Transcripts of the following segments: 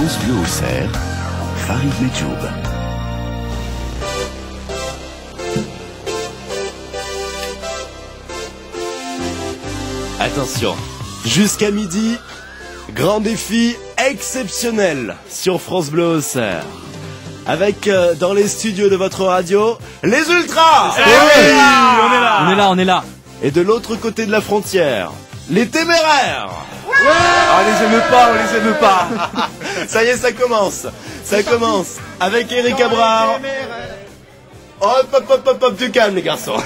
France Bleu Auxerre, Farid Medjoub. Attention, jusqu'à midi, grand défi exceptionnel sur France Bleu Auxerre. Avec dans les studios de votre radio, les Ultras. On est là. Et de l'autre côté de la frontière, les Téméraires. On les aime pas. Ça y est, ça commence avec Eric Abrard. Hop, du calme les garçons.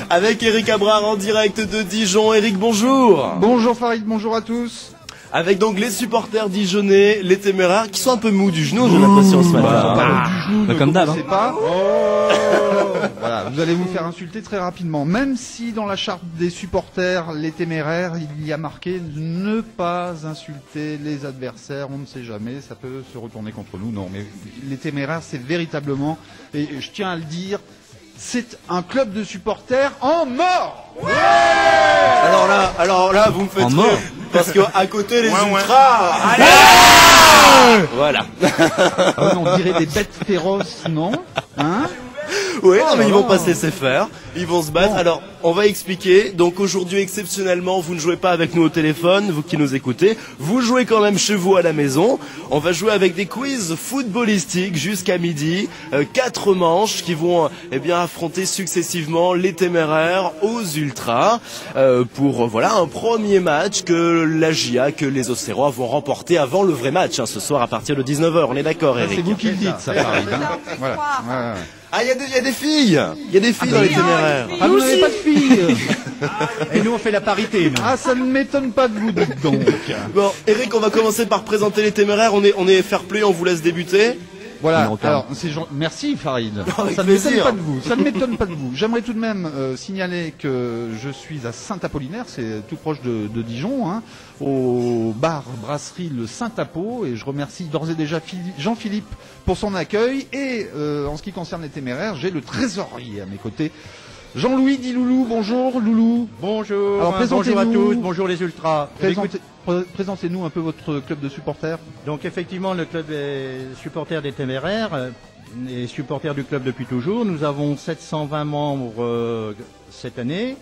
Avec Eric Abrard en direct de Dijon. Eric, bonjour. Bonjour Farid, bonjour à tous. Avec donc les supporters dijonnais, les Téméraires, qui sont un peu mous du genou, j'ai l'impression ce matin. Comme d'hab. Voilà, vous allez vous faire insulter très rapidement. Même si dans la charte des supporters, les Téméraires, il y a marqué ne pas insulter les adversaires. On ne sait jamais, ça peut se retourner contre nous. Non, mais les Téméraires, c'est véritablement, et je tiens à le dire, c'est un club de supporters en mort. Ouais. Alors là, vous me faites rire, parce que à côté les Ultras. Voilà. On dirait des bêtes féroces, non? Hein? Oui, mais ils vont pas se laisser faire, ils vont se battre. Alors, on va expliquer. Donc aujourd'hui, exceptionnellement, vous ne jouez pas avec nous au téléphone, vous qui nous écoutez. Vous jouez quand même chez vous à la maison. On va jouer avec des quiz footballistiques jusqu'à midi. 4 manches qui vont affronter successivement les Téméraires aux Ultras pour un premier match que la GIA, que les Auxerrois vont remporter avant le vrai match ce soir à partir de 19h. On est d'accord, Eric? C'est vous qui le dites, ça, Paris. Voilà. Ouais. Ah, il y a des filles. Il y a des filles dans les Téméraires. Ah, vous n'avez pas de filles. Et nous on fait la parité. Ah, ça ne m'étonne pas de vous, dites donc. Bon, Eric, on va commencer par présenter les Téméraires. On est fair play, on vous laisse débuter. Voilà, alors, merci Farid. Ça ne m'étonne pas de vous. Ça ne m'étonne pas de vous. J'aimerais tout de même signaler que je suis à Saint-Apolline, c'est tout proche de Dijon, au bar brasserie Le Saint-Apo, et je remercie d'ores et déjà Jean-Philippe pour son accueil. Et en ce qui concerne les Téméraires, j'ai le trésorier à mes côtés. Jean-Louis dit Loulou, bonjour Loulou. Bonjour. Alors, bonjour à tous, bonjour les Ultras. Présentez-nous un peu votre club de supporters. Donc effectivement, le club est supporter des Téméraires, est supporter du club depuis toujours. Nous avons 720 membres cette année.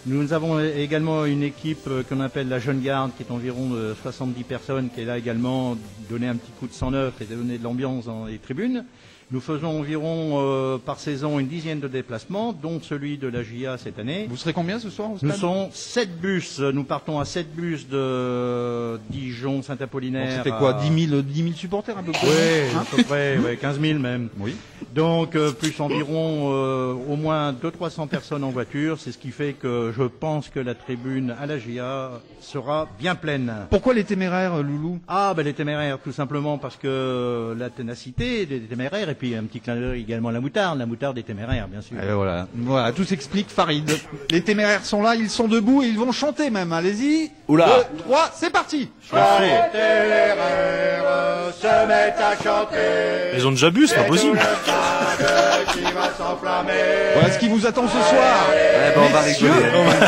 Nous avons également une équipe qu'on appelle la Jeune Garde, qui est environ 70 personnes, qui est là également donner un petit coup de sang neuf et donner de l'ambiance dans les tribunes. Nous faisons environ par saison une dizaine de déplacements, dont celui de la GIA cette année. Vous serez combien ce soir au stade? Nous sommes 7 bus. Nous partons à 7 bus de Dijon, Saint-Apollinaire. C'était quoi, 10 000 supporters à peu près? Oui, à peu près, 15 000 même. Oui. Donc plus environ au moins 200-300 personnes en voiture. C'est ce qui fait que je pense que la tribune à la GIA sera bien pleine. Pourquoi les Téméraires, Loulou? Les Téméraires, tout simplement parce que la ténacité des Téméraires. Et puis un petit clin d'œil également à la moutarde des Téméraires, bien sûr. Et voilà, tout s'explique, Farid. Les Téméraires sont là, ils sont debout et ils vont chanter même. Allez-y. Oula. 2, 3, c'est parti. Les Téméraires se mettent à chanter. Ils ont déjà bu, c'est pas possible. Voilà ce qui vous attend ce soir. On va rigoler.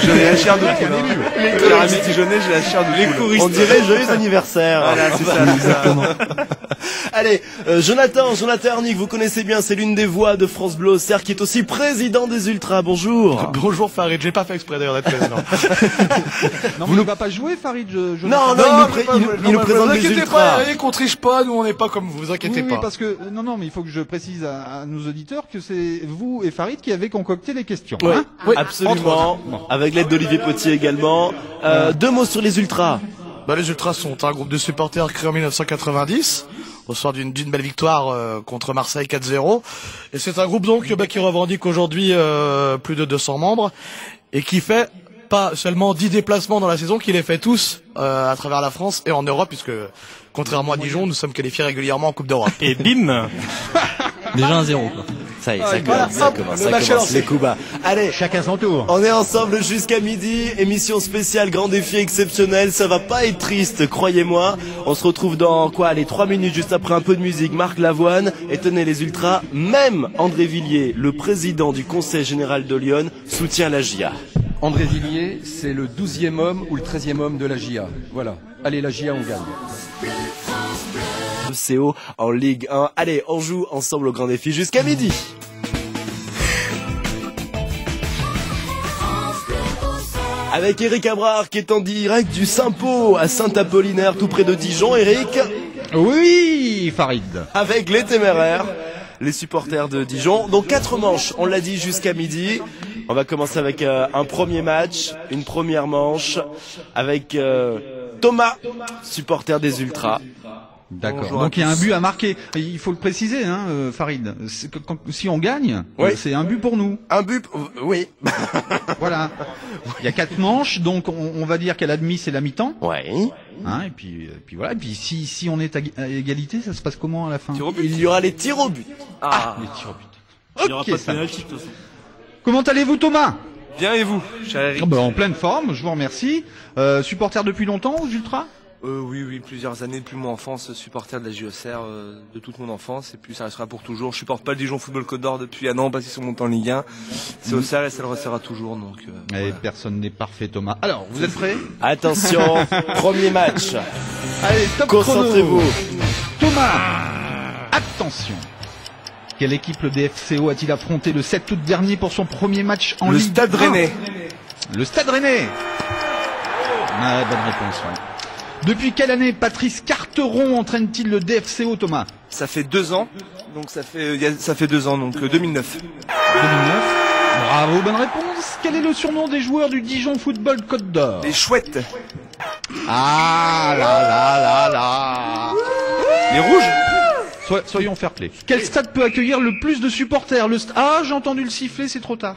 J'ai la chair de poule. J'ai la chair de poule. On dirait joyeux anniversaire. Voilà, c'est ça, exactement. Allez, Jonathan Arnic, vous connaissez bien, c'est l'une des voix de France Bleu Auxerre qui est aussi président des Ultras. Bonjour. Bonjour Farid, j'ai pas fait exprès d'ailleurs d'être président. Non, vous ne va pas jouer, Farid. Non, il nous présente les Ultras. Qu'on triche pas, nous on n'est pas comme vous inquiétez pas. Oui, parce que mais il faut que je précise à nos auditeurs que c'est vous et Farid qui avez concocté les questions. Oui, absolument. Avec l'aide d'Olivier Potier également. 2 mots sur les Ultras. Les Ultras sont un groupe de supporters créé en 1990 au soir d'une belle victoire contre Marseille 4-0. Et c'est un groupe donc qui revendique aujourd'hui plus de 200 membres et qui fait pas seulement 10 déplacements dans la saison, qui les fait tous à travers la France et en Europe, puisque contrairement à Dijon, nous sommes qualifiés régulièrement en Coupe d'Europe. Et bim. Déjà 1-0 quoi. Ça y est, ça commence les coups bas. Allez, chacun son tour. On est ensemble jusqu'à midi, émission spéciale, grand défi exceptionnel, ça va pas être triste, croyez-moi. On se retrouve dans 3 minutes juste après un peu de musique, Marc Lavoine, et tenez les Ultras, même André Villiers, le président du Conseil Général de Lyon, soutient la GIA. André Villiers, c'est le 12e homme ou le 13e homme de la GIA. Voilà. Allez, la GIA, on gagne. Le CO en Ligue 1. Allez, on joue ensemble au grand défi jusqu'à midi. Avec Eric Abrard qui est en direct du Saint-Pau à Saint-Apollinaire, tout près de Dijon. Eric. Oui, Farid. Avec les Téméraires, les supporters de Dijon. Donc 4 manches, on l'a dit, jusqu'à midi. On va commencer avec un premier match, une première manche, avec Thomas, supporter des Ultras. D'accord. Bonjour Donc à il y a un tous. but à marquer. Il faut le préciser, hein, Farid. Si on gagne, Oui. c'est un but pour nous. Un but, oui. Voilà. Il y a 4 manches, donc on va dire qu'à la demi c'est la mi-temps. Ouais. Hein, et puis voilà. Et puis si on est à égalité, ça se passe comment à la fin? Il y aura les tirs au but. Les tirs au but. Il n'y aura Ok, pas de ça pénalty de toute façon. Comment allez-vous, Thomas? Bien, et vous, cher Eric? En pleine forme, je vous remercie. Supporter depuis longtemps aux Ultras? Oui, plusieurs années depuis mon enfance, supporter de la JOCR de toute mon enfance, et puis ça restera pour toujours. Je supporte pas le Dijon Football Côte d'Or depuis un an, parce qu'ils sont montés en Ligue 1. C'est au CR et ça le restera toujours, donc. Et personne n'est parfait, Thomas. Alors, vous êtes prêts? Attention, premier match. Allez, top Concentrez-vous. chrono. Thomas, attention. Quelle équipe le DFCO a-t-il affronté le 7 août dernier pour son premier match en Le Ligue Stade 1? Rennais. Le Stade Rennais. Ah, bonne réponse, ouais. Depuis quelle année Patrice Carteron entraîne-t-il le DFCO, Thomas? Ça fait 2 ans, donc ça fait 2 ans, donc 2009. 2009. Bravo, bonne réponse. Quel est le surnom des joueurs du Dijon Football Côte d'Or? Les chouettes. Ah là là là là. Les rouges. Soyons fair play. Quel stade peut accueillir le plus de supporters? Ah, j'ai entendu le sifflet, c'est trop tard.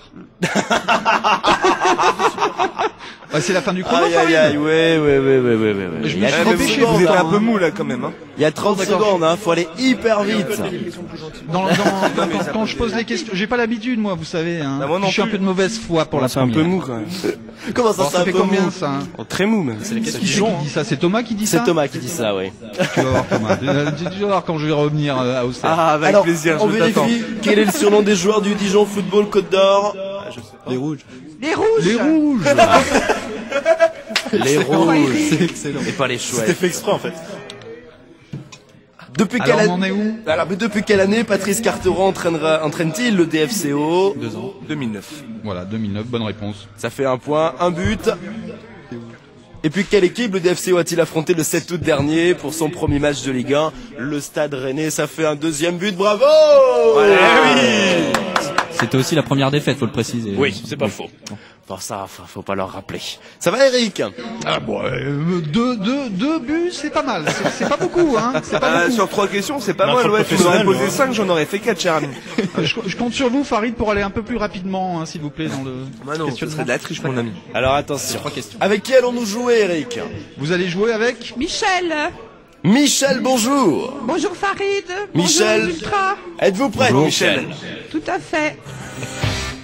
C'est la fin du chrono, Aïe, Farid. aïe, aïe, ouais. Je Il me y a suis 30 dépêché, secondes, Vous êtes un hein. peu mou là quand même, hein. Il y a 30 secondes, hein. Faut aller hyper vite. Quand je pose les questions, j'ai pas l'habitude, moi, vous savez. Hein. Bah, moi non Je suis un plus. peu de mauvaise foi pour la C'est un peu première. mou quand même. Comment ça, Bon, c'est ça un fait peu combien mou? ça, hein? Oh, très mou même. Qui c'est qui dit ça? C'est Thomas qui dit ça? C'est Thomas qui dit ça, oui. Tu vas voir, Thomas. Tu vas voir quand je vais revenir à Auxerre. Ah, avec Alors, plaisir, on je t'attends. vérifie quel est le surnom des joueurs du Dijon Football Côte d'Or. Les rouges. Les rouges. Les rouges. C'est excellent. Et pas les C'était chouettes. fait exprès en fait. Depuis Alors, quelle on en année est où? Alors, mais depuis quelle année Patrice Carteron entraîne-t-il le DFCO? 2 ans. 2009. Voilà, 2009, bonne réponse. Ça fait un point, un but. Et puis quelle équipe le DFCO a-t-il affronté le 7 août dernier pour son premier match de Ligue 1? Le Stade Rennais, ça fait un deuxième but, bravo! C'était aussi la première défaite, faut le préciser. Oui, c'est pas faux. Bon, ça, faut pas leur rappeler. Ça va, Eric? Ah bon, deux buts, c'est pas mal. C'est pas beaucoup, hein. C'est pas beaucoup. Sur 3 questions, c'est pas Non, mal, faut ouais. le Tu m'aurais professionnel, posé 5, j'en aurais fait 4, cher ami. Je compte sur vous, Farid, pour aller un peu plus rapidement, hein, s'il vous plaît, dans le Bah non, ce questionnement. serait de la triche, mon ami. Alors attention. Avec qui allons-nous jouer, Eric? Vous allez jouer avec Michel. Michel, bonjour. Bonjour Farid. Michel. Bonjour Ultra. Êtes-vous prêt, Bonjour, Michel? Tout à fait.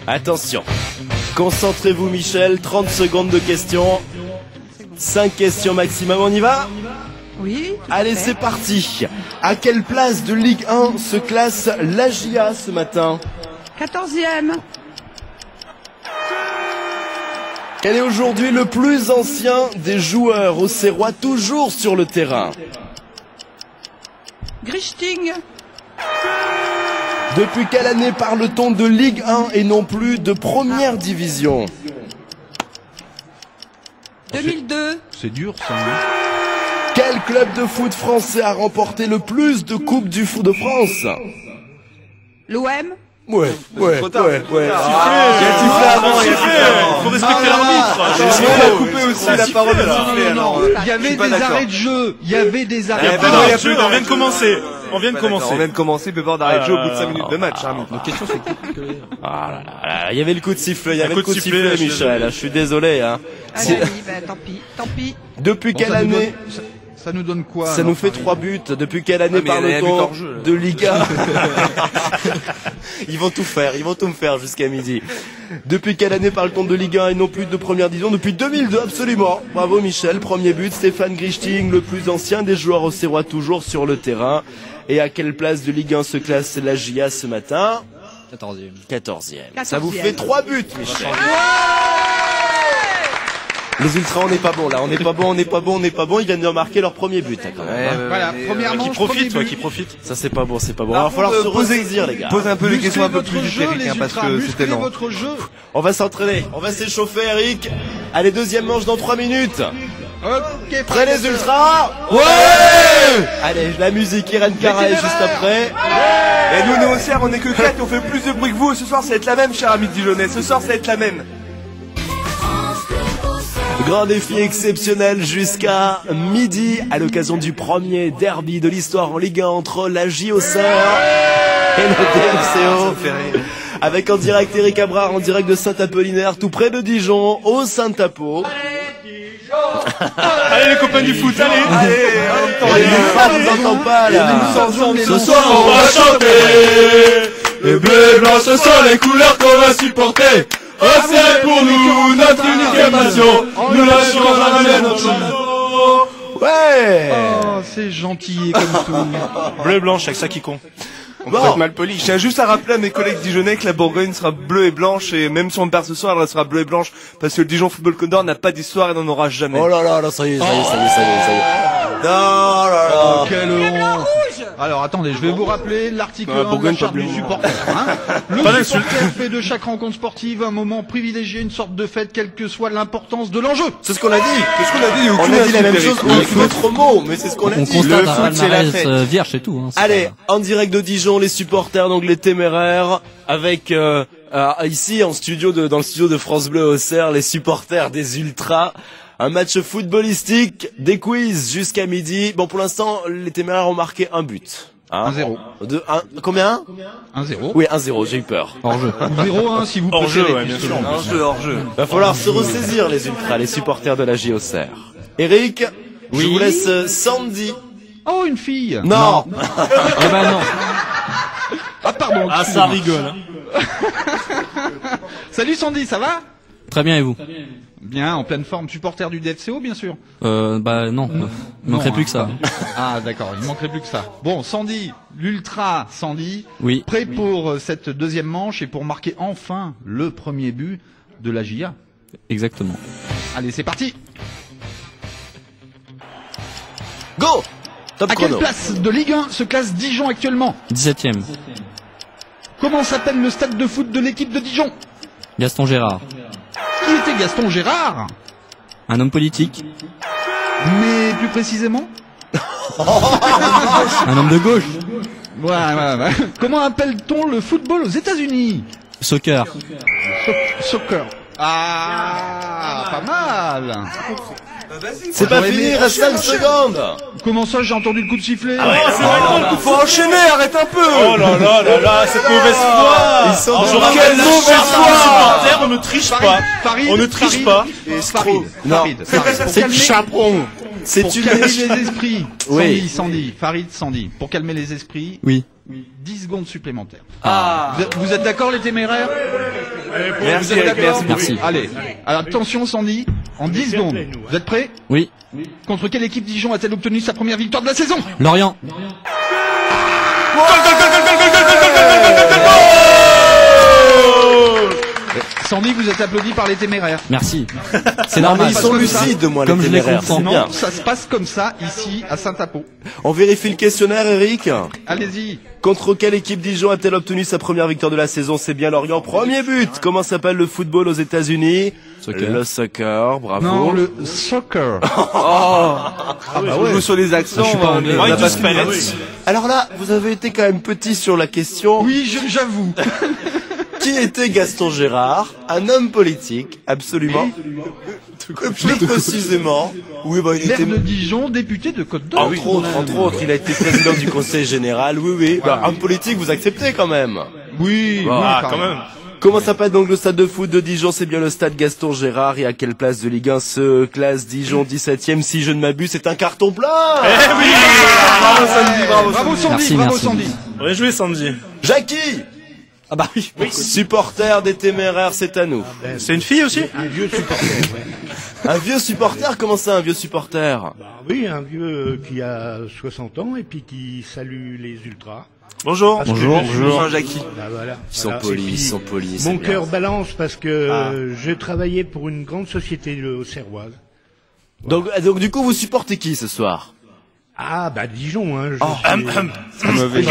Attention. Concentrez-vous, Michel. 30 secondes de questions. 5 questions maximum, on y va? Oui. Tout Allez, à fait. c'est parti. À quelle place de Ligue 1 se classe l'AGIA ce matin? 14e. Quel est aujourd'hui le plus ancien des joueurs auxerrois toujours sur le terrain? Grichting. Depuis quelle année parle-t-on de Ligue 1 et non plus de première division? 2002. C'est dur, ça. Hein. Quel club de foot français a remporté le plus de coupes du foot de France? L'OM. Ouais. Trop tard. Faut respecter l'arbitre. On a coupé aussi la parole de siffler, alors. Il y avait des arrêts de jeu. Il y avait des arrêts de bah non, jeu. il y a plus On vient de commencer. On vient de On commencer. vient de commencer, peut pas d'arrêt de jeu au bout de 5 minutes de match, cher ami. Ah là là, il y avait le coup de sifflet, il y avait Un le coup coup de de sifflet, sifflet, Michel. Je suis désolé, hein. Ah bah oui, bah tant pis. Tant pis. Depuis Bon, quelle ça nous année? donne- ça nous donne quoi? Ça alors, nous fait Farid 3 buts. Depuis quelle année mais il y a un but parle-t-on hors jeu, là. de Ligue 1? Ils vont tout me faire jusqu'à midi. Depuis quelle année parle-t-on de Ligue 1 et non plus de première division? Depuis 2002, absolument. Bravo Michel, premier but. Stéphane Grichting, le plus ancien des joueurs auxerrois toujours sur le terrain. Et à quelle place de Ligue 1 se classe la GIA ce matin? 14e. 14e. Ça vous fait 3 buts, Michel. Les Ultras, on n'est pas bon là, on n'est pas bon, ils viennent de marquer leur premier but là, quand même. Voilà, premièrement, Qui profite. Ça c'est pas bon, il va falloir se ressaisir les gars. Pose un peu les questions un peu plus jeu, Eric, les parce ultras, que c'était musclez lent. votre jeu. On va s'entraîner, on va s'échauffer Eric. Allez, deuxième manche dans 3 minutes. Ok, Prêt les Ultras? Ouais. Allez, la musique Irène Carré juste après. Et nous, négociaires, on est que 4 et on fait plus de bruit que vous. Ce soir, ça va être la même, cher ami Dijonais. Ce soir, ça va être la même. Grand défi exceptionnel jusqu'à midi à l'occasion du premier derby de l'histoire en Ligue 1 entre la JOCR et le DFCO. Avec en direct Eric Abrard, en direct de Saint-Apollinaire, tout près de Dijon, au Saint-Apo. Allez les copains du foot, allez. On vous entend pas là. Ce soir on va chanter. Les bleus et blancs, ce sont les couleurs qu'on va supporter. Oh, c'est pour nous, notre unique passion. Nous lâcherons jamais notre chanson. Ouais. Oh, c'est gentil comme tout. Bleu et blanc, chaque ça qui compte. On peut Bon. être mal poli. Je tiens juste à rappeler à mes collègues dijonnais que la Bourgogne sera bleue et blanche, et même si on perd ce soir, elle restera bleue et blanche, parce que le Dijon Football Club n'a pas d'histoire et n'en aura jamais. Oh là là, ça y est. Non, là là. Oh, quelle honte. Alors attendez, je vais vous rappeler l'article 1 de la charte du supporter. Le supporter fait de chaque rencontre sportive un moment privilégié, une sorte de fête, quelle que soit l'importance de l'enjeu. C'est ce qu'on a dit. Qu'est-ce qu'on a dit? On a dit la même chose avec d'autres mots, mais c'est ce qu'on a On dit. constate un foot, c'est la palmarès fête. vierge et tout. Hein, c'est Allez, pas- en direct de Dijon, les supporters, donc les téméraires, avec ici en studio dans le studio de France Bleu Auxerre, les supporters des Ultras. Un match footballistique, des quiz jusqu'à midi. Bon, pour l'instant, les téméraires ont marqué un but. 1-0. Combien 1-0. Oui, 1-0, j'ai eu peur. Hors jeu. 0-1 si vous Hors jeu, préférez. ouais, bien sûr. Hors jeu. Va falloir se ressaisir les Ultras, les supporters de la JOCR. Eric, je vous laisse Sandy. Oh, une fille. Non. Eh ben non. Ah pardon. Ah, ça rigole. Salut Sandy, ça va? Très bien et vous? Bien, en pleine forme, supporter du DFCO bien sûr. Bah non. Il manquerait Non, plus que ça. Ah d'accord, il manquerait plus que ça. Bon, Sandy, l'ultra Sandy, Oui. prêt pour cette deuxième manche et pour marquer enfin le premier but de la JA. Exactement. Allez, c'est parti. Go. Top À quelle chrono. place de Ligue 1 se classe Dijon actuellement? 17ème. Comment s'appelle le stade de foot de l'équipe de Dijon? Gaston Gérard. Qui était Gaston Gérard? Un homme politique. Mais plus précisément? Un homme de gauche. Ouais. Comment appelle-t-on le football aux États-Unis? Soccer. Soccer. Ah, pas mal. C'est pas J'aurais fini, aimé- reste 5 secondes. Comment ça, j'ai entendu le coup de sifflet? Faut enchaîner, arrête un peu. Oh là là là là, cette mauvaise foi. Ils sont Alors, je dans rappelle quelle la mauvaise charte foi. des supporters, on ne triche pas. Farid, On ne triche Farid, pas. Farid, Non. Farid. Pour C'est calmer- chaperon. C'est Pour une calmer les esprits. Oui. Sandy, Farid, Sandy. Pour calmer les esprits, Oui. 10 secondes supplémentaires. Ah. Vous êtes d'accord les téméraires? Merci, Vous êtes Eric, d'accord? Merci. Allez. Alors attention Sandy, en 10 secondes. Vous êtes prêts? Oui. Contre quelle équipe Dijon a-t-elle obtenu sa première victoire de la saison? Lorient. Sandy, vous êtes applaudi par les téméraires. Merci. C'est Non, mais normal. ils sont comme ça. lucides, moi, les Comme je les téméraires, comprends. c'est Non, bien. ça se passe comme ça ici à Saint-Apo. On vérifie le questionnaire, Eric. Allez-y. Contre quelle équipe Dijon a-t-elle obtenu sa première victoire de la saison? C'est bien Lorient. Premier but. Comment s'appelle le football aux États-Unis? Soccer. Le soccer, bravo. Non, le soccer. On joue sur les accents. Je suis pas anglais. on Ouais, a du pas spellet. Alors là, vous avez été quand même petit sur la question. Oui, j'avoue. Qui était Gaston Gérard? Un homme politique, absolument. Plus précisément. Oui, bah, il Maire était... de Dijon, député de Côte d'Or. Entre autres, il a été président du conseil général. Oui. Bah, homme politique, vous acceptez quand même. Oui, Ah, oui, quand même. Comment s'appelle donc le stade de foot de Dijon? C'est bien le stade Gaston Gérard. Et à quelle place de Ligue 1 se classe Dijon 17ème? Si je ne m'abuse, c'est un carton plein. Bravo Sandy, bravo. Bravo Sandy, Merci, bravo merci. Sandy. On va jouer Sandy. Jackie, Ah bah oui. supporter des téméraires, c'est à nous. C'est une fille aussi? Un vieux supporter? Comment ça, un vieux supporter? Oui, un vieux qui a 60 ans et puis qui salue les ultras. Bonjour. Bonjour Jackie. Ah, voilà. Ils sont polis, ils sont polis. Mon c'est bien. cœur balance parce que je travaillais pour une grande société auxerroise. Donc du coup, vous supportez qui ce soir? Ah, bah Dijon, hein. C'est mauvais jeu.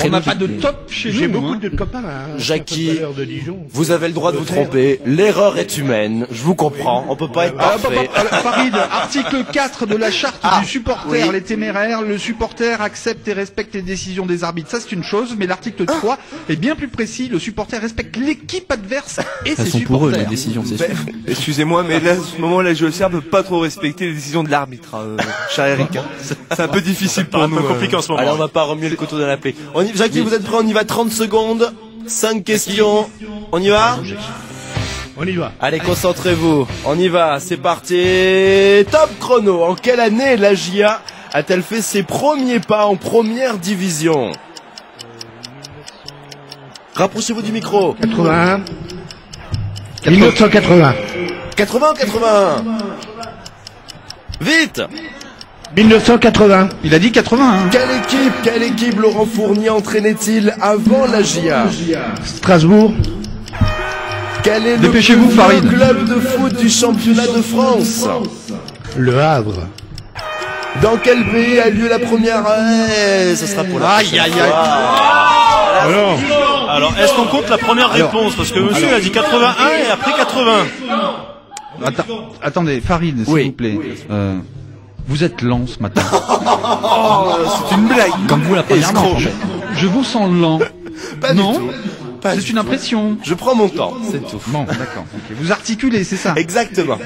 On n'a pas de top chez nous. J'ai beaucoup de copains, hein. Jackie, tout à l'heure de Dijon. vous avez le droit de vous tromper. L'erreur est humaine. Je vous comprends. On peut pas être parfait. Farid, article 4 de la charte du supporter, les téméraires, le supporter accepte et respecte les décisions des arbitres. Ça, c'est une chose, mais l'article 3 est bien plus précis. Le supporter respecte l'équipe adverse et ses supporters. Pour eux, les décisions, c'est sûr. Excusez-moi, mais là, à ce moment, la JOCR peut pas trop respecter les décisions de l'arbitre, cher Eric. C'est un peu difficile pour nous. Un peu compliqué en ce moment. Alors on va pas remuer le couteau dans la plaie. Jackie, vous êtes prêts? On y va, 30 secondes. 5 questions. On y va? On y va. Allez, concentrez-vous. On y va, c'est parti. Top chrono. En quelle année la JA a-t-elle fait ses premiers pas en première division? Rapprochez-vous du micro. 81. 1980. 80 ou 81? Vite! 1980. Il a dit 81. Quelle équipe Laurent Fournier entraînait-il avant la JA? Strasbourg. Quel est le Dépêchez-vous, plus Farid. vieux club de foot du championnat de France? Le Havre. Dans quel pays a lieu la première? Ce sera pour la prochaine fois. Alors, est-ce qu'on compte la première réponse? Parce que monsieur a dit 81 et après 80. Attendez, Farid, s'il vous plaît. Vous êtes lent ce matin. C'est une blague. Comme vous la première manche. Je vous sens lent. Pas non du tout. C'est une impression. Je prends mon temps, c'est tout. Bon, d'accord. ok. Vous articulez, c'est ça? Exactement.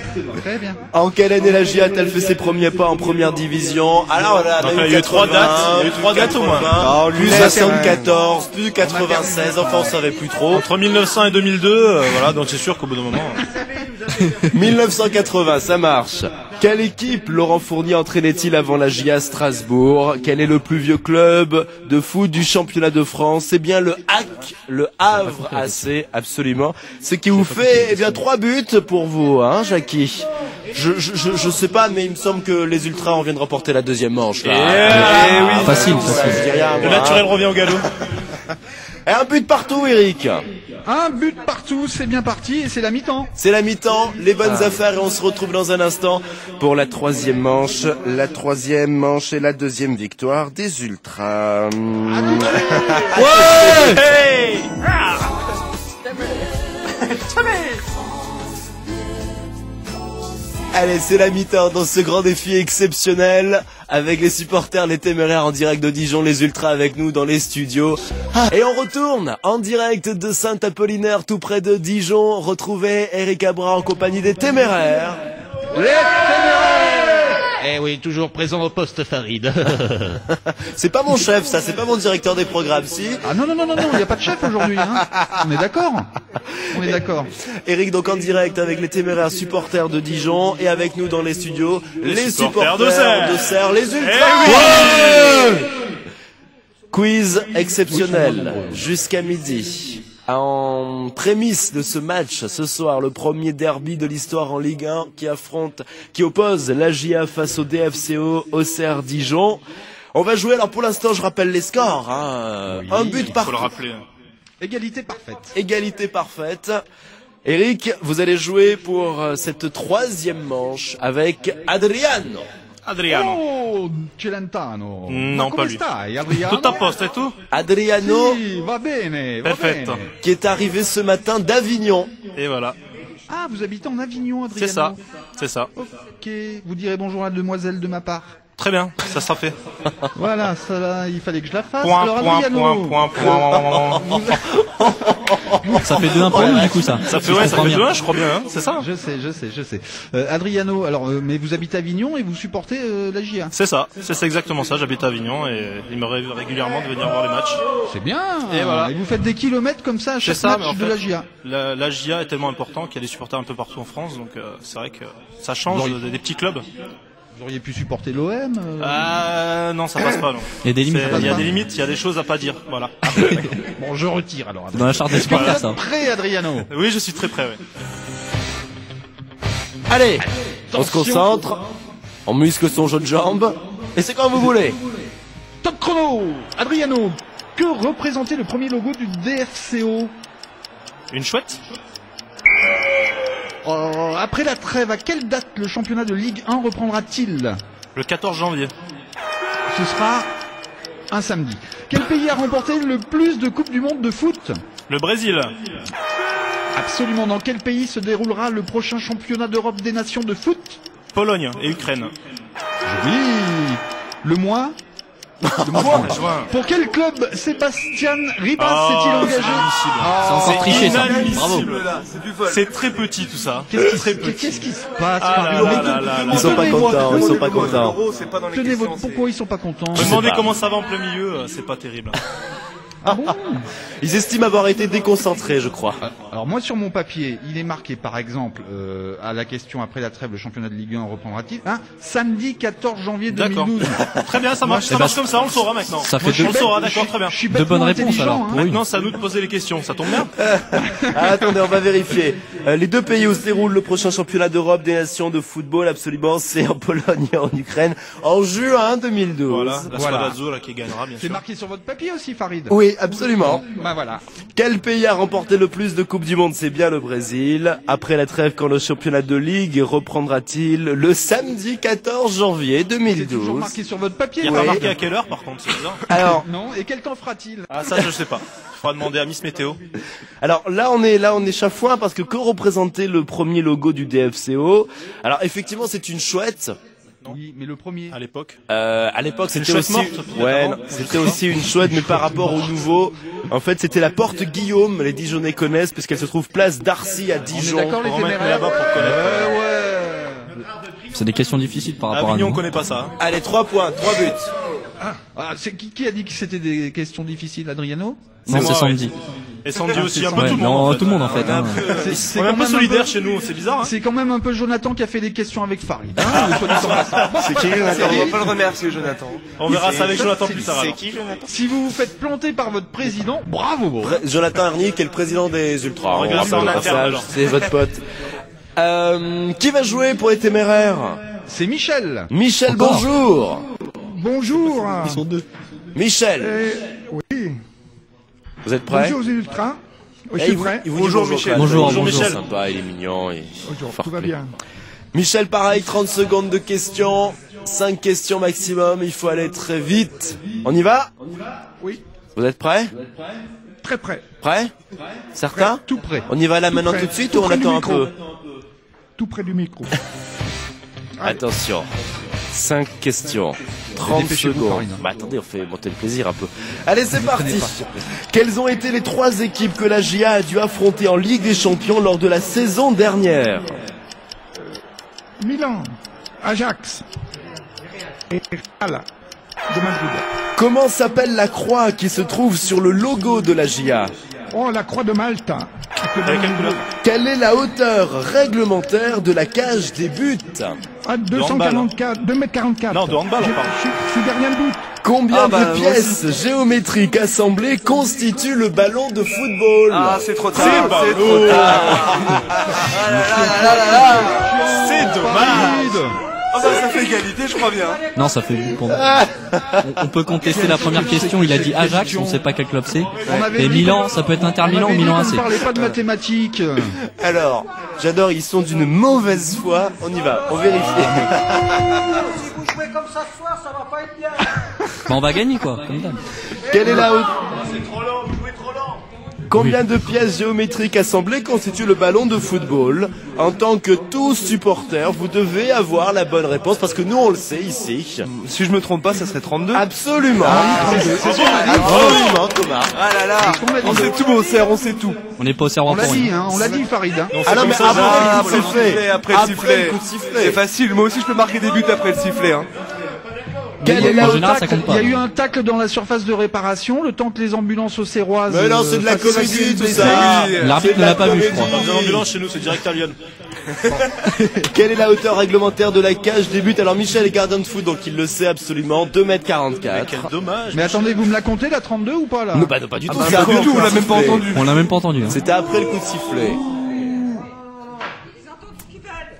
Très bien. En quelle année la JA a-t-elle fait ses premiers pas en première division? Alors là, Enfin, il y a eu 3 dates. Il y a eu 3 dates au moins. Plus 74, plus 96, enfin on savait plus trop. Entre 1900 et 2002, voilà, donc c'est sûr qu'au bout d'un moment. 1980, ça marche. Quelle équipe Laurent Fournier entraînait-il avant la JA Strasbourg? Quel est le plus vieux club de foot du championnat de France? C'est bien le HAC, le Havre AC, absolument. Ce qui vous fait, eh bien, 3 buts pour vous, hein, Jackie? Je sais pas, mais il me semble que les Ultras en viennent de remporter la deuxième manche, là. Oui. Facile. Je dis rien, Le moi, naturel revient au galop. Et un but partout, Eric. Un but partout, c'est bien parti et c'est la mi-temps. C'est la mi-temps, les bonnes affaires et on se retrouve dans un instant pour la troisième manche. La troisième manche et la deuxième victoire des Ultras. Ouais! Hey! Allez, c'est la mi-temps dans ce grand défi exceptionnel avec les supporters, les téméraires en direct de Dijon, les Ultras avec nous dans les studios. Et on retourne en direct de Saint-Apollinaire, tout près de Dijon. Retrouvez Eric Abra en compagnie des téméraires. Les téméraires! Eh oui, toujours présent au poste, Farid. C'est pas mon chef, ça, c'est pas mon directeur des programmes, si. Ah non, il n'y a pas de chef aujourd'hui, hein. On est d'accord? On est d'accord. Eric, donc en direct avec les téméraires supporters de Dijon et avec nous dans les studios, les supporters de Serres, les Ultras. Quiz exceptionnel jusqu'à midi. En prémisse de ce match, ce soir, le premier derby de l'histoire en Ligue 1 qui oppose la JA face au DFCO Auxerre Dijon. On va jouer, alors pour l'instant je rappelle les scores, hein. Oui, un but par faut le rappeler. Égalité parfaite. Égalité parfaite. Eric, vous allez jouer pour cette troisième manche avec Adriano. Adriano. Oh, Celentano. Non, Ma pas come lui. stai, Adriano? Tout à poste et tout? Adriano, Sì, va bene, va Perfetto. bene. qui est arrivé ce matin d'Avignon. Et voilà. Ah, vous habitez en Avignon, Adriano? C'est ça. C'est ça. Ok, vous direz bonjour à demoiselle de ma part. Très bien, ça sera fait. Voilà, ça là, il fallait que je la fasse. Point, Alors, point, Adriano, Ça fait 2-1 pour nous, du coup, ça. Ça fait 2-1, je crois bien, hein, c'est ça? Je sais. Adriano, alors, mais vous habitez à Avignon et vous supportez la JA? C'est ça, c'est exactement ça, j'habite à Avignon et il me rêve régulièrement de venir voir les matchs. C'est bien. Et voilà. Et vous faites des kilomètres comme ça à chaque C'est ça, mais match en de fait, la JA? la JA est tellement important qu'il y a des supporters un peu partout en France, donc c'est vrai que ça change des petits clubs. Vous auriez pu supporter l'OM Non, ça passe pas, non. Il y a des limites. Il y a des limites, il y a des choses à pas dire, voilà. Bon, je retire alors. Dans la charte des supporters, ça. Prêt, Adriano? Oui, je suis très prêt, oui. Allez, on se concentre, on muscle son jeu de jambes, et c'est quand vous voulez. Top chrono, Adriano. Que représentait le premier logo du DFCO? Une chouette. Après la trêve, à quelle date le championnat de Ligue 1 reprendra-t-il? Le 14 janvier. Ce sera un samedi. Quel pays a remporté le plus de Coupes du Monde de foot? Le Brésil. Absolument. Dans quel pays se déroulera le prochain championnat d'Europe des nations de foot? Pologne et Ukraine. Oui. Le mois? Le mois. Pour quel club Sébastien Ribas s'est-il engagé? C'est encore triché, ça. Bravo. C'est très petit tout ça. Qu'est-ce qui se passe? Ils sont pas contents, ils sont pas contents. Tenez votre... Pourquoi ils sont pas contents? Me demandez comment ça va en plein milieu, c'est pas terrible. Ah bon? Ils estiment avoir été déconcentrés, je crois. Alors moi sur mon papier, il est marqué par exemple à la question après la trêve, le championnat de Ligue 1 reprendra-t-il, samedi 14 janvier 2012. Très bien, ça marche comme ça, on le saura maintenant. Ça fait on le saura, d'accord, très bien. De bonnes réponses alors. Maintenant, c'est à nous de poser les questions, ça tombe bien. Attendez, on va vérifier. Les deux pays où se déroule le prochain championnat d'Europe des nations de football, absolument, c'est en Pologne et en Ukraine, en juin 2012. Voilà, la Squadra Azzurra qui gagnera, bien sûr. C'est marqué sur votre papier aussi, Farid? Oui, absolument. Bah voilà. Quel pays a remporté le plus de Coupes du Monde? C'est bien le Brésil. Après la trêve, quand le championnat de Ligue reprendra-t-il? Le samedi 14 janvier C'est 2012. toujours marqué sur votre papier. Il n'y a oui. pas marqué à quelle heure par contre, c'est bizarre. Alors, Non, et quel temps fera-t-il? Ah ça je sais pas. Faudra demander à Miss Météo. alors là on est chafouin parce que représentait le premier logo du DFCO? Alors effectivement c'est une chouette. Oui, mais le premier. À l'époque. À l'époque c'était chouette aussi, morte, ouais, non, c'était aussi une chouette, mais par rapport au nouveau, en fait c'était la porte Guillaume, les Dijonais connaissent puisqu'elle se trouve place d'Arcy à On est Dijon. d'accord les On va mettre téméraires? là-bas pour connaître. Ouais. C'est des questions difficiles par rapport à Avignon, nous. on connaît pas ça. Allez, 3 points, 3 buts. Ah, c'est qui a dit que c'était des questions difficiles, Adriano? Non, c'est moi, Sandy. Et Sandy aussi, un peu Ouais, tout le non, monde. tout le monde en fait. On est un hein. peu- C'est on est un quand peu même solidaires chez nous, c'est bizarre. Hein. C'est quand même un peu Jonathan qui a fait les questions avec Farid. Hein, soit dit en passant. C'est qui Jonathan? On va pas le remercier, Jonathan. On verra ça avec Jonathan plus tard. alors. qui, Jonathan? Si vous vous faites planter par votre président, bravo. Jonathan Arnier qui est le président des Ultras. On regarde ça en rappelle au interne, passage, alors. c'est votre pote. Qui va jouer pour les téméraires? C'est Michel. Michel, Encore bonjour. Bonjour. Ils sont deux. Michel, Oui. vous êtes prêts? Bonjour aux Ultras. Oui, je Eh, suis il vous- prêt. il vous dit Bonjour, Michel. quand même. Bonjour, Il est Michel. sympa, il est mignon. Bonjour, fair tout va play. bien. Michel, pareil, 30 secondes de questions. 5 questions maximum, il faut aller très vite. On y va? Oui, Vous êtes prêts? très prêt. Prêts? Certains? Tout prêt. On y va là maintenant prêt. tout de suite Tout ou on près du attend un micro. peu? Tout près du micro. Allez. Attention. 5 questions. 30 Dépêchez-vous, secondes. Farine. Bah attendez, on fait monter le plaisir un peu. Allez, c'est parti. Quelles ont été les 3 équipes que la GIA a dû affronter en Ligue des Champions lors de la saison dernière? Milan, Ajax et Real de Madrid. Comment s'appelle la croix qui se trouve sur le logo de la GIA? Oh, la Croix de Malte. Avec quelle couleur? Quelle est la hauteur réglementaire de la cage des buts? À 244, 2m44. Non, de handball, on parle. Je suis derrière le but. Combien bah, de moi pièces géométriques assemblées constituent le ballon de football? Ah, c'est trop tard. C'est pas C'est beau. trop tard. C'est dommage. Ah bah ça fait égalité, je crois bien. Non, ça fait but pour nous. On peut contester la première question. Il a dit Ajax, on sait pas quel club c'est. On avait Et dit Milan, qu'on- ça peut être Inter on Milan ou avait dit Milan qu'on AC. ne parlait pas de mathématiques. Alors, j'adore, ils sont d'une mauvaise foi. On y va, on vérifie. Bah, on va gagner quoi. Comme d'hab. Quelle est la hauteur? Combien de pièces géométriques assemblées constituent le ballon de football? En tant que tous supporters, vous devez avoir la bonne réponse parce que nous on le sait ici. Si je me trompe pas, ça serait 32. Absolument. Absolument, Thomas. Ah là là. qu'on a dit. On sait tout, on sert, on sait tout. On n'est pas au serveur On l'a pour dit, rien. hein, on l'a dit, Farid. Hein. Ah non, mais ça, après ah, le coup de sifflet. après le sifflet. coup de sifflet. C'est facile, moi aussi je peux marquer des buts après le sifflet. Hein. Quelle Il y a est eu la En un général, ça tacle- compte pas. Il y a eu un tacle dans la surface de réparation, le temps que les ambulances auxerroises. Mais non, c'est de la fassent comédie, évacuer tout le ça. blessé. L'arbitre C'est de ne la l'a pas vu, je crois. comédie. Dans l'ambulance chez nous, c'est direct à Lyon. Quelle est la hauteur réglementaire de la cage des buts? Alors Michel est gardien de foot, donc il le sait absolument. 2m44. Quel dommage. Mais attendez, vous me la comptez la 32 ou pas là? Non, bah, non, pas du tout. Bah, c'est pas après du le tout, coup on de l'a même pas sifflet. entendu. On l'a même pas entendu. Hein. C'était après le coup de sifflet.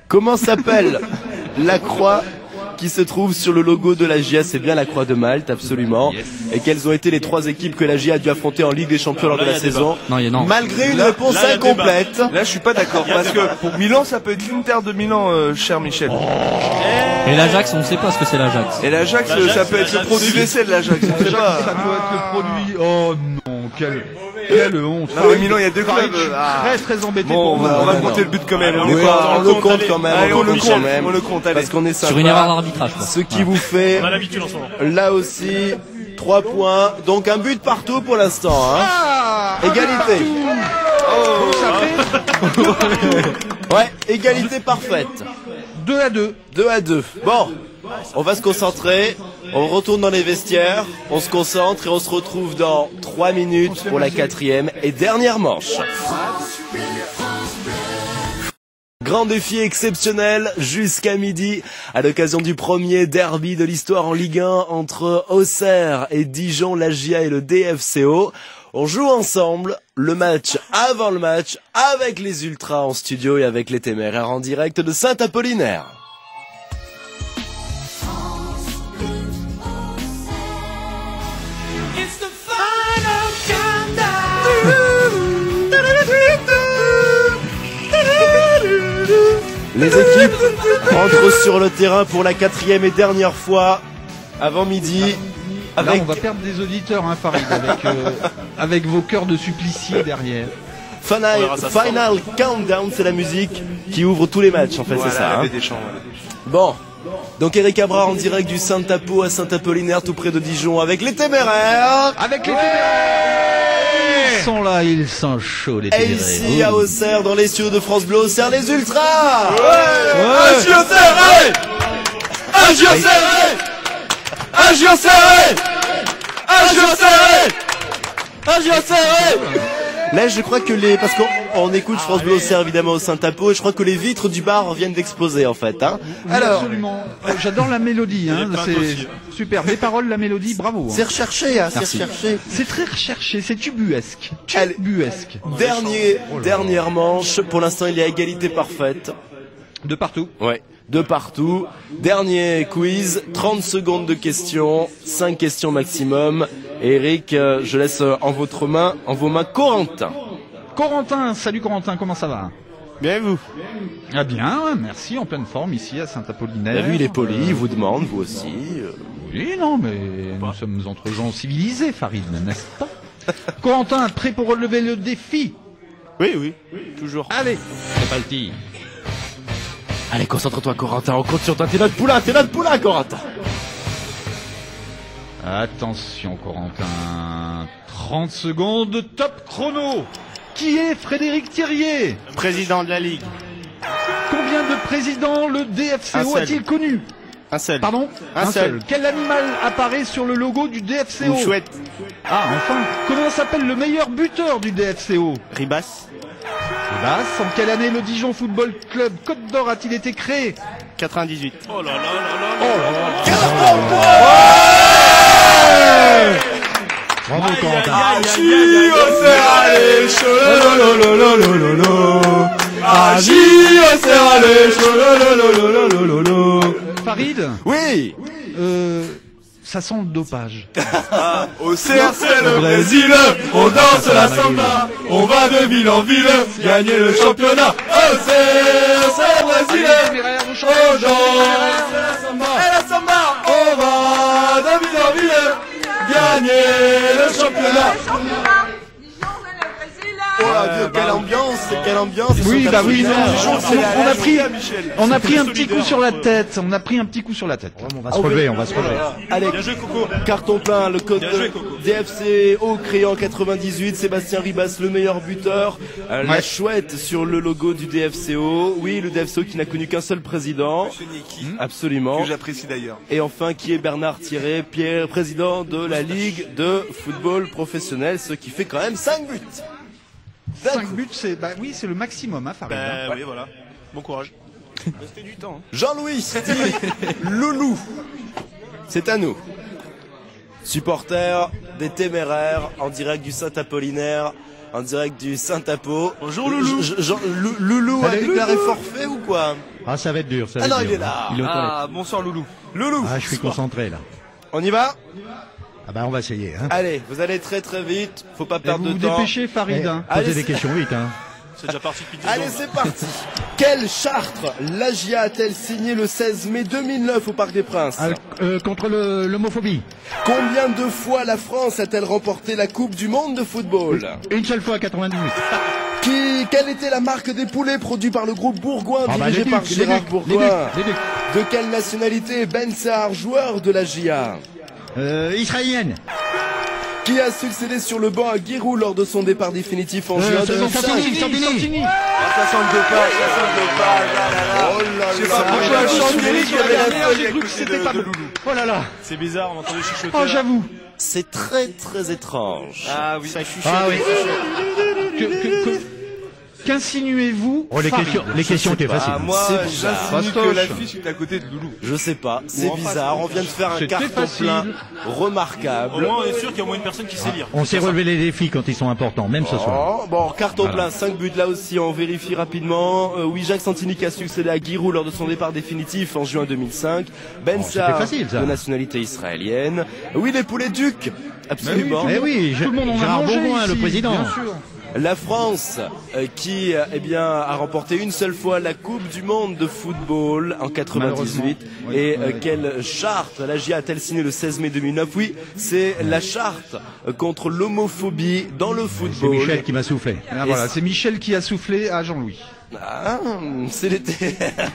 Comment s'appelle la croix qui se trouve sur le logo de la GIA, c'est bien la Croix de Malte, absolument. Et quelles ont été les 3 équipes que la GIA a dû affronter en Ligue des Champions lors de la saison? Non. Malgré une réponse incomplète. Là, je suis pas d'accord parce que pour Milan, ça peut être l'Inter de Milan, cher Michel. Et l'Ajax, on ne sait pas ce que c'est l'Ajax. Et l'Ajax, ça peut être le produit vaisselle, l'Ajax. On sait pas. Ça doit être le produit. Oh non, quelle honte. Non, mais Milan, il y a 2 clubs. Très embêté Bon, pour on va compter le but quand même. Oui, on le compte quand même. Allez, on le compte, même. on le compte, allez. Parce qu'on est sympa. Sur une erreur d'arbitrage, quoi. Ce qui vous fait, On a l'habitude en ce moment. là aussi, 3 points. Donc un but partout pour l'instant. Hein. Égalité. Ouais, égalité parfaite. 2-2. 2-2. Bon, on va se concentrer. On retourne dans les vestiaires. On se concentre et on se retrouve dans 3 minutes pour la 4e et dernière manche. Grand défi exceptionnel jusqu'à midi à l'occasion du premier derby de l'histoire en Ligue 1 entre Auxerre et Dijon, la GIA et le DFCO. On joue ensemble le match avant le match avec les Ultras en studio et avec les Téméraires en direct de Saint-Apollinaire. Les équipes entrent sur le terrain pour la 4e et dernière fois avant midi. Là, on va perdre des auditeurs, hein, Farid, avec vos cœurs de suppliciés derrière. Final Countdown, c'est la musique qui ouvre tous les matchs, en fait, voilà, c'est ça. Hein. Bon, donc Eric Abra en direct du Saint-Apo à Saint-Apollinaire, tout près de Dijon, avec les Téméraires. Avec les Téméraires. Ils sont là, ils sont chauds, les Téméraires. Et ici, à Auxerre, dans les studios de France Bleu, Auxerre, les Ultras. Agis Auxerre. Agis Auxerre. Agis Auxerre. Agis Auxerre. Agis Auxerre. Là, je crois que parce qu'on écoute France Bleu Auxerre évidemment au Saint-Apo, et je crois que les vitres du bar viennent d'exploser en fait. Hein. Oui, alors, absolument. J'adore la mélodie, hein. C'est super. Les paroles, la mélodie, bravo. Hein. C'est recherché, hein. C'est recherché. C'est très recherché, c'est tubuesque. Tubuesque. Dernière manche. Pour l'instant, il y a égalité parfaite. De partout. Ouais. De partout. Dernier quiz, 30 secondes de questions, 5 questions maximum. Et Eric, je laisse en vos mains Corentin. Corentin, salut Corentin, comment ça va? Bien vous? Ah bien, merci, en pleine forme ici à Saint-Apollinaire. Lui il est poli, il vous demande, vous aussi. Oui, non, mais nous sommes entre gens civilisés, Farid, n'est-ce pas? Corentin, prêt pour relever le défi? Oui, toujours. Allez, c'est parti. Allez, concentre-toi Corentin, on compte sur toi, t'es notre poulain Corentin. Attention Corentin, 30 secondes, top chrono. Qui est Frédéric Thirier? Président de la Ligue. Combien de présidents le DFCO a-t-il connu? Un seul. Pardon? Un seul. Quel animal apparaît sur le logo du DFCO? Une chouette. Ah, enfin. Comment s'appelle le meilleur buteur du DFCO? Ribas. Ribas. En quelle année le Dijon Football Club Côte d'Or a-t-il été créé? 98. Oh là là là là. Oh là là. Bravo Corentin. Agis Auxerre, allez, cholololololololo. Agis Auxerre, allez, cholololololololo. Farid? Oui. Ça sent le dopage. Auxerre, c'est le Brésil, on danse la samba, on va de ville en ville, gagner le championnat. Auxerre, c'est le Brésil, on danse la samba, on va de ville en ville, gagner le championnat. Oh Dieu, quelle ambiance. Oui, bah oui, non, on a pris un petit coup sur la tête. On va se relever, Allez, carton plein, le code DFCO créé en 98, Sébastien Ribas, le meilleur buteur. La chouette sur le logo du DFCO. Oui, le DFCO qui n'a connu qu'un seul président. Absolument. Que j'apprécie d'ailleurs. Et enfin, qui est Bernard Thierry, président de la Ligue de football professionnel, ce qui fait quand même 5 buts. 5 buts, c'est le maximum, hein, Farid. Oui, voilà. Bon courage. C'était du temps. Hein. Jean-Louis Loulou, c'est à nous. Supporter des Téméraires en direct du Saint-Apollinaire, en direct du Saint-Apo. Bonjour Loulou. Loulou a déclaré forfait ou quoi? Ah, ça va être dur. Ça va Ah non, être il dur. est là. Il est aux toilettes. Ah, bonsoir Loulou. Loulou. Ah, je suis concentré là. On y va? Ah bah on va essayer. Hein. Allez, vous allez très très vite. Faut pas perdre vous de vous temps. dépêchez, Farid. Eh, hein. posez Allez, des c'est- questions vite. Hein. C'est déjà parti depuis 10 Allez, c'est parti. Quelle charte l'AGIA a-t-elle signé le 16 mai 2009 au Parc des Princes? Contre l'homophobie. Combien de fois la France a-t-elle remporté la Coupe du Monde de football? Une seule fois, 98. Quelle était la marque des poulets produits par le groupe Bourgoin, Ah bah, dirigé les par Ducs, les Gérard Ducs, Bourgoin? les Ducs. De quelle nationalité est Ben Sahar, joueur de l'AGIA? Israélienne. Qui a succédé sur le banc à Giroud lors de son départ définitif en juin 2005? Santini. Ça sent le dopage, ça sent le dopage, là là là. Oh là Je sais là. pas pourquoi Ah, je chante Chambéry Eric, qui avait la dernière, feuille j'ai à cru que côté c'était de pas Loulou. Oh là là. C'est bizarre, on entend chuchoter. Oh, j'avoue. C'est très très étrange. Ah oui. Ça chuchote. Ah oui. Qu'insinuez-vous, Oh, les Farid? questions étaient faciles. Ah, moi, C'est bizarre. j'insinue que Fastoche. l'affiche est à côté de Loulou. Je sais pas, c'est en face, bizarre. On vient de faire un C'était carton facile. plein Au remarquable. moins, on est sûr qu'il y a au moins une personne qui sait lire. On sait relever les défis quand ils sont importants, même ce soir. Oh, bon, carton plein, 5 buts là aussi, on vérifie rapidement. Oui, Jacques Santini qui a succédé à Giroud lors de son départ définitif en juin 2005. Ben c'était Sahar, facile, ça. de nationalité israélienne. Oui, les poulets ducs, absolument. Eh oui, Tout le monde en a Gérard mangé Bourgoin, ici, le président. bien sûr. La France, qui eh bien, a remporté une seule fois la Coupe du Monde de football en 98. Malheureusement. Et quelle charte l'AGIA a-t-elle signé le 16 mai 2009? Oui, c'est la charte contre l'homophobie dans le C'est football. Michel qui m'a soufflé. Ah, voilà, c'est Michel qui a soufflé à Jean-Louis. Ah, c'est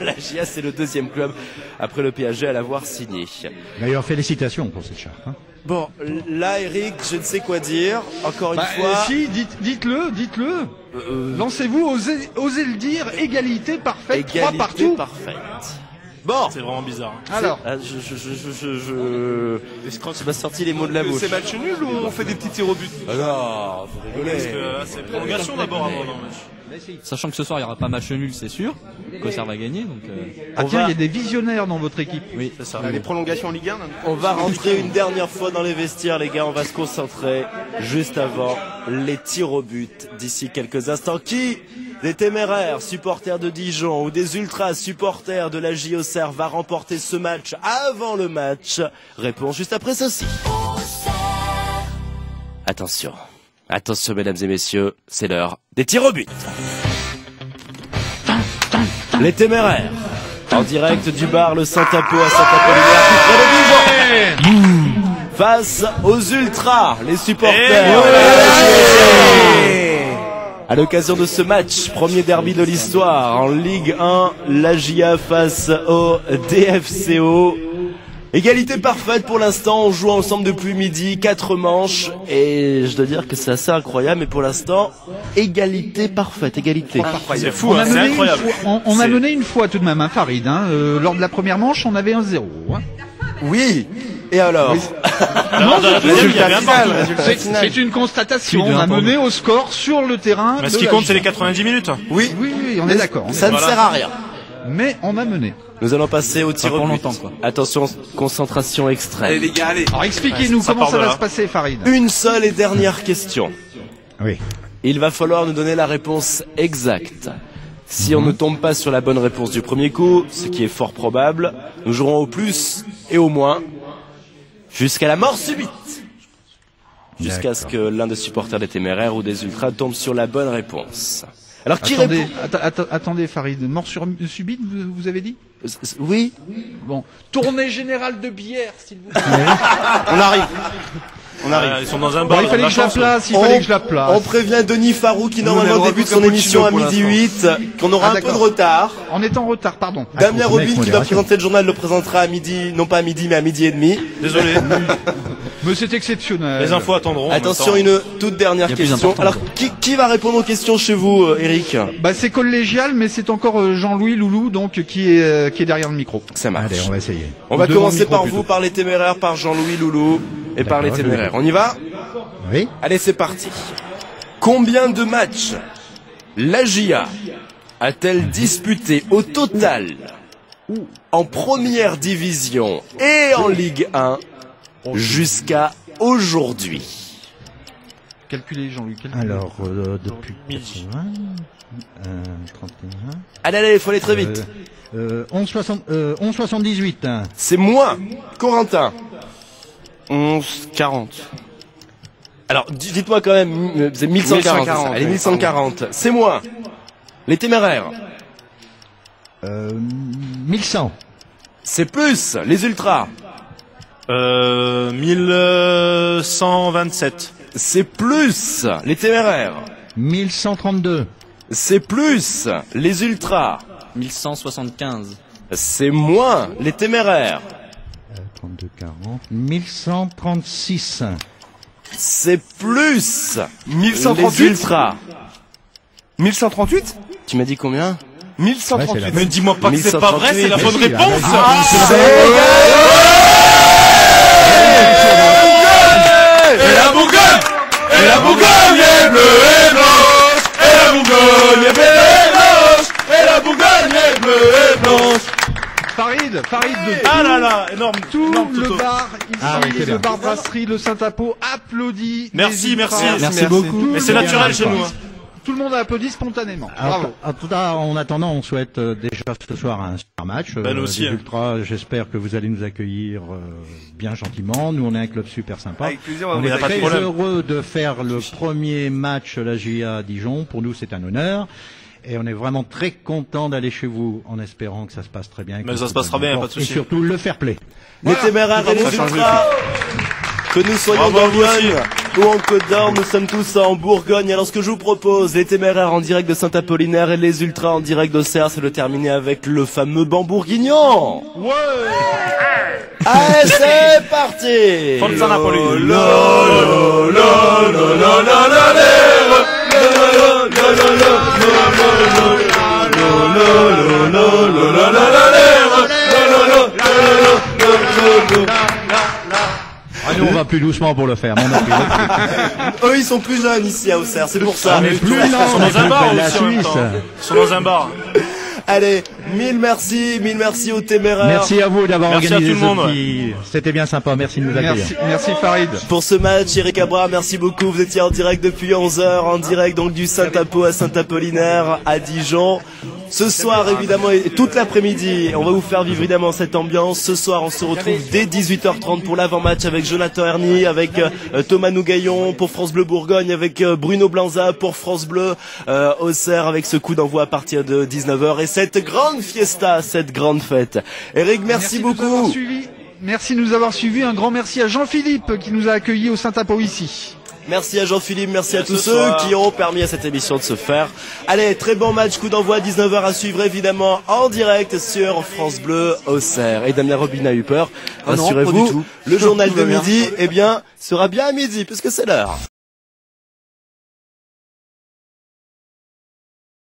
l'AGIA, c'est le deuxième club après le PSG à l'avoir signé. D'ailleurs, félicitations pour cette charte. Hein. Bon, là, Eric, je ne sais quoi dire. Encore une fois. Si, dites-le. Lancez-vous, osez le dire. Égalité parfaite, 3 Égalité partout. parfaite. Bon. C'est vraiment bizarre. Alors, Ah, je m'a sorti les mots de la bouche. C'est match nul ou on fait des petits tirs au but? Alors, faut rigoler. Parce que c'est prolongation d'abord avant. Non, Sachant que ce soir il n'y aura pas match nul, c'est sûr. Qu'Auxerre va gagner, donc. ah tiens, il y a des visionnaires dans votre équipe. Oui, c'est ça. Les prolongations en Ligue 1. On va rentrer une dernière fois dans les vestiaires, les gars. On va se concentrer juste avant les tirs au but d'ici quelques instants. Qui des téméraires supporters de Dijon ou des ultras supporters de la Auxerre va remporter ce match avant le match? Réponse juste après ceci. Attention. Attention, mesdames et messieurs, c'est l'heure des tirs au but. Les téméraires, en direct du bar Le Saint-Apo à Saint-Apollinaire, tout près de Dijon. Face aux ultras, les supporters. À l'occasion de ce match, premier derby de l'histoire en Ligue 1, l'AGIA face au DFCO. Égalité parfaite pour l'instant, on joue ensemble depuis midi, 4 manches, et je dois dire que c'est assez incroyable, mais pour l'instant, égalité parfaite, égalité. C'est fou, hein, c'est incroyable. On a mené une fois tout de même, hein, Farid. Hein. Lors de la première manche, on avait 1-0. Hein. Oui, et alors? C'est une constatation. Plus de On a un pour mené au score sur le terrain. Mais ce de qui la compte, c'est Ligue. les 90 minutes. Oui, Oui, on est d'accord. ça ne sert à rien. Mais on a mené. Nous allons passer au tir Pas au pour but. longtemps, quoi. Attention, concentration extrême. Allez les gars, allez. Alors expliquez-nous ça comment part ça de va là. se passer, Farid. Une seule et dernière question. Oui. Il va falloir nous donner la réponse exacte. Si on ne tombe pas sur la bonne réponse du premier coup, ce qui est fort probable, nous jouerons au plus et au moins jusqu'à la mort subite. Jusqu'à ce que l'un des supporters des téméraires ou des ultras tombe sur la bonne réponse. Alors qui Attendez, répond? attendez, Farid. Mort subite, vous avez dit? Oui. Bon. Tournée générale de bière, s'il vous plaît. On arrive. Ils sont dans un bar. Bon, il fallait que je la place, On prévient Denis Farou qui normalement on a le débute droit son de émission à cappuccino pour 12h08, qu'on aura un peu de d'accord. retard. On est en retard, pardon. Damien faut se mettre Robin qui va modération. présenter le journal le présentera à midi, non pas à midi mais à midi et demi. Désolé. Mais c'est exceptionnel. Les infos attendront. en Attention, même temps. une toute dernière Il y a plus question. important, Alors, quoi. qui va répondre aux questions chez vous, Eric? Bah c'est collégial, mais c'est encore Jean-Louis Loulou donc qui est derrière le micro. Ça marche. Allez, on va essayer. On va Devant commencer le micro, par plutôt. vous, par les téméraires, par Jean-Louis Loulou et par les D'accord, je téméraires. vais. On y va? Oui. Allez, c'est parti. Combien de matchs l'AGIA a-t-elle disputé au total en première division et en Ligue 1 jusqu'à aujourd'hui? Calculez, Jean-Luc. Calculez. Alors, depuis 80, 31... Allez, il faut aller très vite. 11,78. C'est moins. Corentin. 11,40. Alors, dites-moi quand même, c'est 1140. Allez, 1140. C'est moins. Les téméraires. 1100. C'est plus. Les ultras. 1127. C'est plus. Les téméraires. 1132. C'est plus. Les ultras. 1175. C'est moins. Les téméraires. 32, 40. 1136. C'est plus. 1138. Les ultras. 1138. Tu m'as dit combien? 1138. Mais dis-moi pas que c'est pas vrai, c'est la bonne si, réponse. Et la Bourgogne, et la Bourgogne est bleue et blanche, et la Bourgogne est bleue et blanche, et la Bourgogne est bleue et blanche. Farid de Ah là là, énorme. tout énorme le Toto. bar ici, c'est le bien. bar brasserie, le Saint-Apo applaudit. Merci, les merci. ultras. Merci beaucoup. Mais c'est naturel chez nous. Hein. Tout le monde a applaudi spontanément. Alors, Bravo. en tout cas, en attendant, on souhaite déjà ce soir un super match. Ben, nous aussi, les hein. Ultras, j'espère que vous allez nous accueillir bien gentiment. Nous, on est un club super sympa. Avec plaisir, On y a est pas de très problème. heureux de faire le premier match à la GIA à Dijon. Pour nous, c'est un honneur. Et on est vraiment très content d'aller chez vous en espérant que ça se passe très bien. Mais ça se passera bien, pas de souci. Et surtout, le fair play. Les téméraires et les ultras. Que nous soyons Bravo à dans vous aussi. Lyon ou en Côte d'Or, nous sommes tous en Bourgogne. Alors ce que je vous propose, les téméraires en direct de Saint-Apollinaire et les ultras en direct d'Auxerre, c'est de terminer avec le fameux Bambourguignon. Ouais. Allez, c'est parti. Forza Napoli. Ah, nous, on va plus doucement pour le faire. Mais on a pris le- Eux, ils sont plus jeunes ici à Auxerre, c'est pour ça. On est plus Ils sont lents, dans un bar de la aussi en même Suisse. temps. Ils sont dans un bar. Allez, mille merci aux téméraires. Merci à vous d'avoir Merci à organisé tout le monde, ce petit... C'était bien sympa. Merci de nous accueillir. Merci Farid. Pour ce match, Eric Abra, merci beaucoup. Vous étiez en direct depuis 11h, en direct donc du Saint-Apo à Saint-Apollinaire à Dijon. Ce soir, évidemment, et toute l'après-midi, on va vous faire vivre évidemment cette ambiance. Ce soir, on se retrouve dès 18h30 pour l'avant-match avec Jonathan Herny, avec Thomas Nougaillon pour France Bleu Bourgogne, avec Bruno Blanza pour France Bleu Auxerre, avec ce coup d'envoi à partir de 19h et cette grande fiesta, cette grande fête. Eric, merci de nous avoir beaucoup. suivis. Merci de nous avoir suivis. Un grand merci à Jean-Philippe qui nous a accueillis au Saint-Apo ici. Merci à Jean-Philippe, merci à tous ce ceux soir. qui ont permis à cette émission de se faire. Allez, très bon match, coup d'envoi à 19h à suivre évidemment en direct sur France Bleu Auxerre. Et Damien Robin a eu peur. Ah non, pas du Rassurez-vous, tout. le journal Tout de va bien. midi, eh bien, sera bien à midi puisque c'est l'heure.